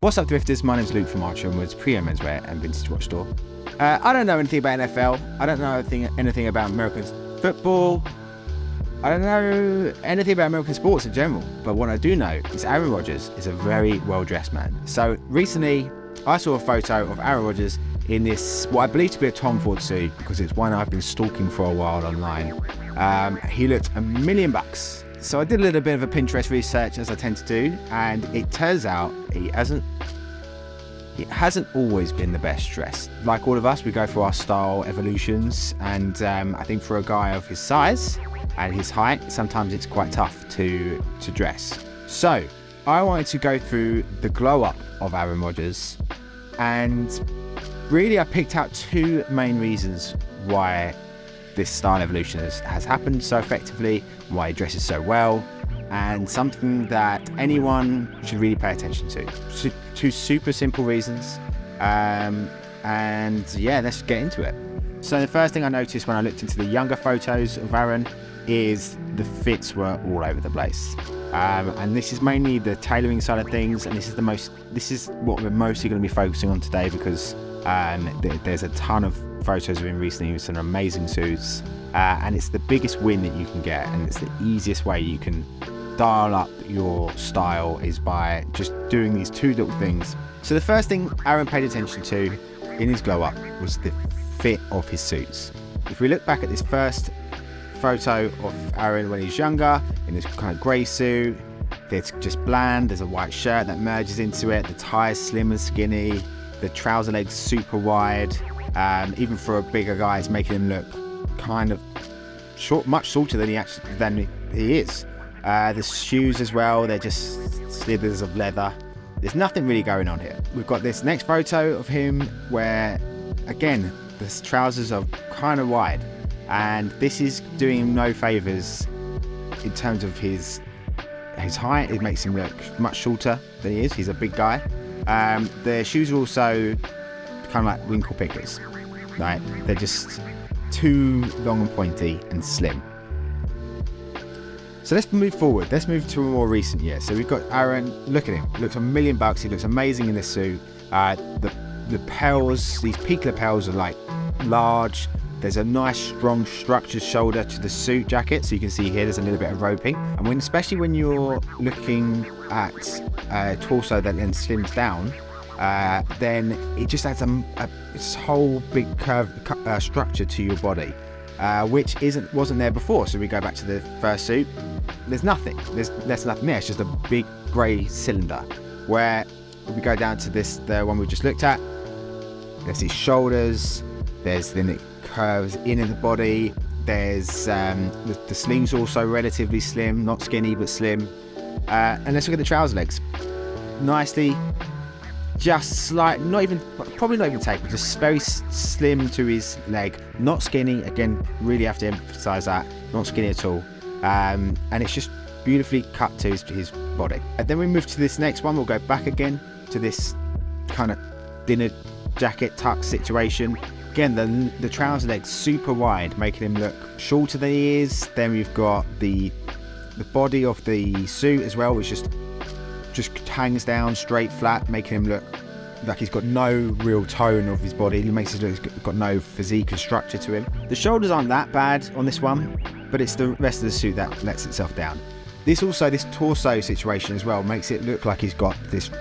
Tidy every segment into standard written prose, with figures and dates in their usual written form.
What's up, Drifters? My name's Luke from Archer & Woods, Pre-Owned Menswear and Vintage Watch Store. I don't know anything about NFL. I don't know anything about American football. I don't know anything about American sports in general. But what I do know is Aaron Rodgers is a very well-dressed man. So recently, I saw a photo of Aaron Rodgers in this, what I believe to be a Tom Ford suit, because it's one I've been stalking for a while online. He looked $1 million. So I did a little bit of a Pinterest research, as I tend to do, and it turns out he hasn't always been the best dressed. Like all of us, we go through our style evolutions, and I think for a guy of his size and his height, sometimes it's quite tough to dress. So I wanted to go through the glow up of Aaron Rodgers, and really I picked out two main reasons why this style evolution has happened so effectively, why he dresses so well, and something that anyone should really pay attention to. Two super simple reasons, and yeah, let's get into it. So the first thing I noticed when I looked into the younger photos of Aaron is the fits were all over the place, and this is mainly the tailoring side of things, and this is what we're mostly going to be focusing on today, because there's a ton of photos of him recently with some amazing suits, and it's the biggest win that you can get, and it's the easiest way you can dial up your style is by just doing these two little things. So the first thing Aaron paid attention to in his glow up was the fit of his suits. If we look back at this first photo of Aaron when he's younger, in this kind of grey suit, it's just bland, there's a white shirt that merges into it, the tie is slim and skinny, the trouser legs super wide, even for a bigger guy it's making him look kind of short, much shorter than he is. The shoes as well, they're just slithers of leather. There's nothing really going on here. We've got this next photo of him where, again, the trousers are kind of wide, and this is doing him no favours in terms of his height. It makes him look much shorter than he is. He's a big guy. The shoes are also kind of like winkle pickers, right? They're just too long and pointy and slim. So let's move forward. Let's move to a more recent year. So we've got Aaron. Look at him. He looks $1 million. He looks amazing in this suit. The lapels, these peak lapels are like large. There's a nice, strong, structured shoulder to the suit jacket. So you can see here there's a little bit of roping. And especially when you're looking at a torso that then slims down, then it just adds this whole big curve structure to your body, which wasn't there before. So we go back to the first suit. There's nothing there. It's just a big grey cylinder. Where we go down to the one we just looked at, there's these shoulders. Then it curves in the body. There's the sleeves also relatively slim, not skinny but slim. And let's look at the trouser legs. Nicely, just slight, probably not even tapered, just very slim to his leg. Not skinny. Again, really have to emphasise that. Not skinny at all. And it's just beautifully cut to his body. And then we move to this next one. We'll go back again to this kind of dinner jacket tuck situation. Again, the trouser legs super wide, making him look shorter than he is. Then we've got the body of the suit as well, which just hangs down straight flat, making him look like he's got no real tone of his body. It makes it look he's got no physique and structure to him. The shoulders aren't that bad on this one, but it's the rest of the suit that lets itself down. This torso situation as well makes it look like he's got this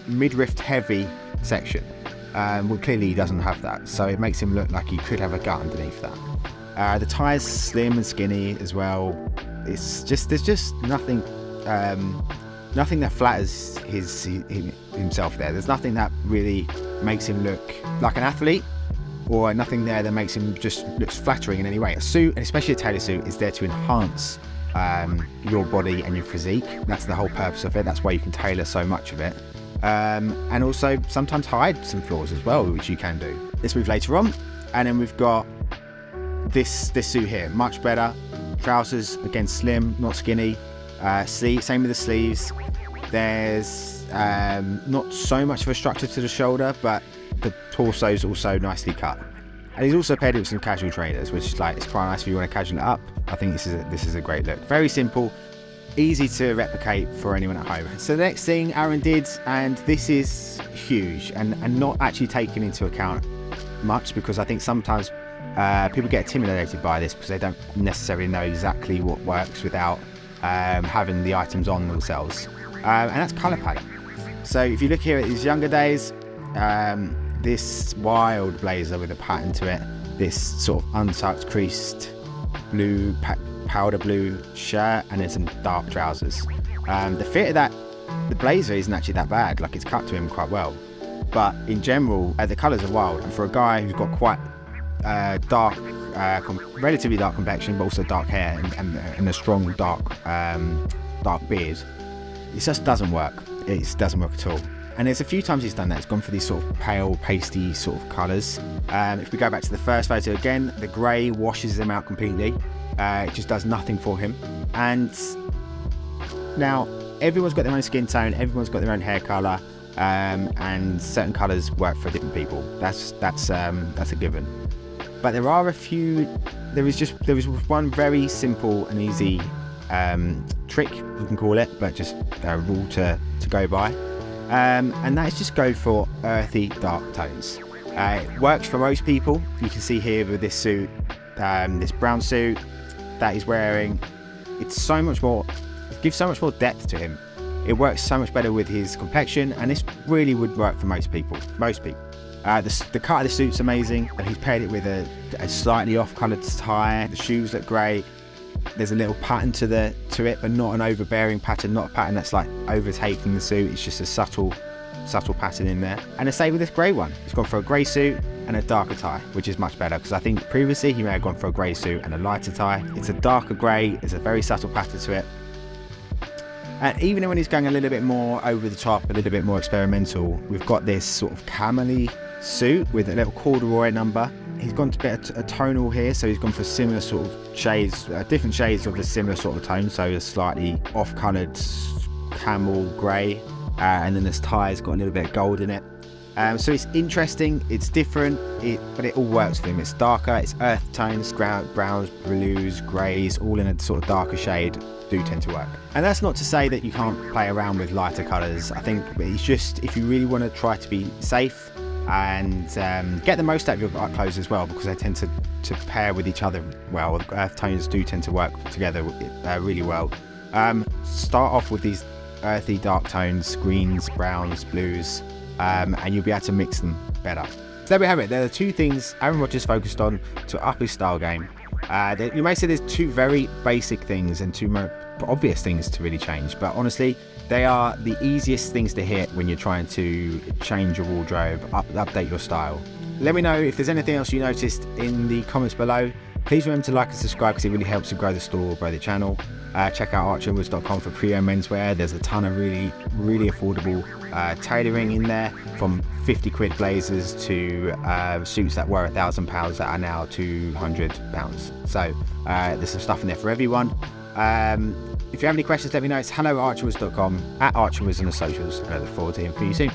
midriff heavy section. Well, clearly he doesn't have that, so it makes him look like he could have a gut underneath that. The tie is slim and skinny as well. There's just nothing that flatters himself there. There's nothing that really makes him look like an athlete, or nothing there that makes him just looks flattering in any way. A suit, and especially a tailor suit, is there to enhance your body and your physique. That's the whole purpose of it. That's why you can tailor so much of it. And also sometimes hide some flaws as well, which you can do. Let's move later on, and then we've got this suit here, much better. Trousers, again, slim, not skinny. Same with the sleeves. There's not so much of a structure to the shoulder, but the torso's also nicely cut. And he's also paired it with some casual trainers, which is it's quite nice if you want to casual it up. I think this is a great look. Very simple, easy to replicate for anyone at home. So the next thing Aaron did, and this is huge and not actually taken into account much, because I think sometimes people get intimidated by this because they don't necessarily know exactly what works without having the items on themselves, and that's colour palette. So if you look here at his younger days, this wild blazer with a pattern to it, this sort of untucked creased blue powder blue shirt, and then some dark trousers. The fit of the blazer isn't actually that bad, like it's cut to him quite well, but in general the colours are wild, and for a guy who's got quite dark, relatively dark complexion, but also dark hair and a strong dark beard, it just doesn't work. It doesn't work at all. And there's a few times he's done that. It's gone for these sort of pale, pasty sort of colours. If we go back to the first photo again, the grey washes him out completely. It just does nothing for him. And now everyone's got their own skin tone, everyone's got their own hair colour, and certain colours work for different people. That's a given. But there are a few. There was one very simple and easy trick, you can call it, but just a rule to go by, and that is just go for earthy dark tones. It works for most people. You can see here with this suit, this brown suit that he's wearing, it gives so much more depth to him. It works so much better with his complexion, and this really would work for most people. The cut of the suit's amazing, and he's paired it with a slightly off-coloured tie. The shoes look great. There's a little pattern to it, but not an overbearing pattern, not a pattern that's like overtaking the suit. It's just a subtle pattern in there. And the same with this grey one. He's gone for a grey suit and a darker tie, which is much better, because I think previously he may have gone for a grey suit and a lighter tie. It's a darker grey, it's a very subtle pattern to it. And even when he's going a little bit more over the top, a little bit more experimental, we've got this sort of camel-y suit with a little corduroy number. He's gone to a tonal here, so he's gone for similar sort of shades, different shades of a similar sort of tone, so a slightly off-coloured camel grey, and then this tie's got a little bit of gold in it. So it's interesting, it's different, but it all works for him. It's darker, it's earth tones, browns, blues, greys, all in a sort of darker shade do tend to work. And that's not to say that you can't play around with lighter colours. I think it's just, if you really want to try to be safe and get the most out of your clothes as well, because they tend to pair with each other well. Earth tones do tend to work together really well. Start off with these earthy dark tones, greens, browns, blues, and you'll be able to mix them better. So there we have it. There are two things Aaron Rodgers focused on to up his style game. You may say there's two very basic things and two more obvious things to really change, but honestly they are the easiest things to hit when you're trying to change your wardrobe, update your style. Let me know if there's anything else you noticed in the comments below. Please remember to like and subscribe, because it really helps to grow the store, grow the channel. Check out archeryandwoods.com for pre-owned menswear. There's a ton of really affordable tailoring in there, from 50 quid blazers to suits that were £1,000 that are now £200. So there's some stuff in there for everyone. If you have any questions, let me know. It's hello@archeryandwoods.com, @archeryandwoods on the socials, and I look forward to hearing from you soon.